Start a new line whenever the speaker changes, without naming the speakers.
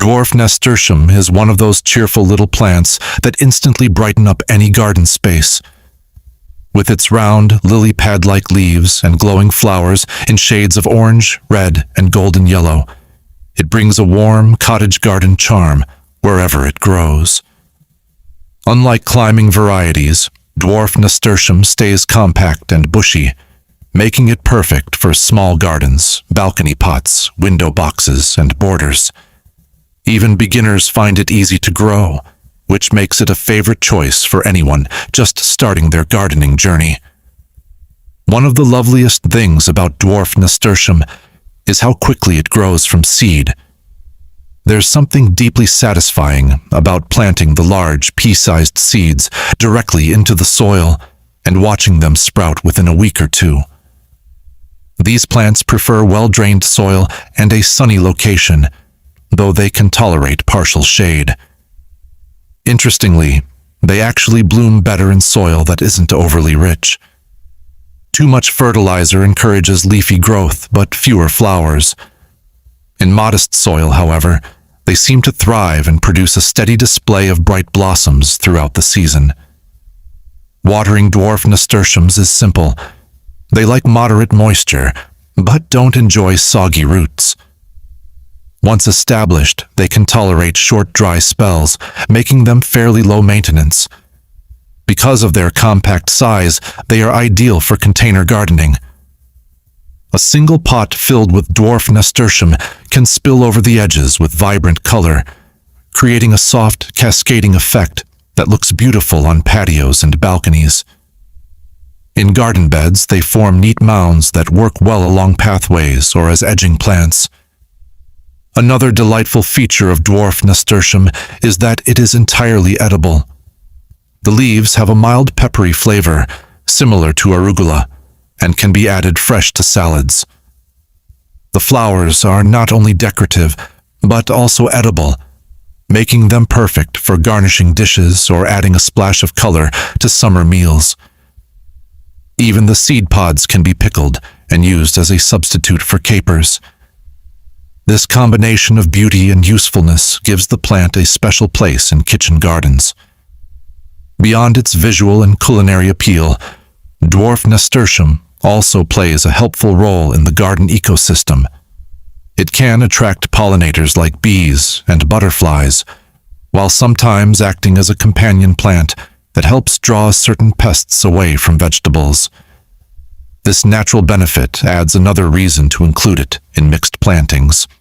Dwarf Nasturtium is one of those cheerful little plants that instantly brighten up any garden space. With its round, lily pad-like leaves and glowing flowers in shades of orange, red, and golden yellow, it brings a warm cottage garden charm wherever it grows. Unlike climbing varieties, Dwarf Nasturtium stays compact and bushy, making it perfect for small gardens, balcony pots, window boxes, and borders. Even beginners find it easy to grow, which makes it a favorite choice for anyone just starting their gardening journey. One of the loveliest things about Dwarf Nasturtium is how quickly it grows from seed. There's something deeply satisfying about planting the large, pea-sized seeds directly into the soil and watching them sprout within a week or two. These plants prefer well-drained soil and a sunny location, though they can tolerate partial shade. Interestingly, they actually bloom better in soil that isn't overly rich. Too much fertilizer encourages leafy growth, but fewer flowers. In modest soil, however, they seem to thrive and produce a steady display of bright blossoms throughout the season. Watering dwarf nasturtiums is simple. They like moderate moisture, but don't enjoy soggy roots. Once established, they can tolerate short, dry spells, making them fairly low maintenance. Because of their compact size, they are ideal for container gardening. A single pot filled with dwarf nasturtium can spill over the edges with vibrant color, creating a soft, cascading effect that looks beautiful on patios and balconies. In garden beds, they form neat mounds that work well along pathways or as edging plants. Another delightful feature of dwarf nasturtium is that it is entirely edible. The leaves have a mild peppery flavor, similar to arugula, and can be added fresh to salads. The flowers are not only decorative, but also edible, making them perfect for garnishing dishes or adding a splash of color to summer meals. Even the seed pods can be pickled and used as a substitute for capers. This combination of beauty and usefulness gives the plant a special place in kitchen gardens. Beyond its visual and culinary appeal, dwarf nasturtium also plays a helpful role in the garden ecosystem. It can attract pollinators like bees and butterflies, while sometimes acting as a companion plant that helps draw certain pests away from vegetables. This natural benefit adds another reason to include it in mixed plantings.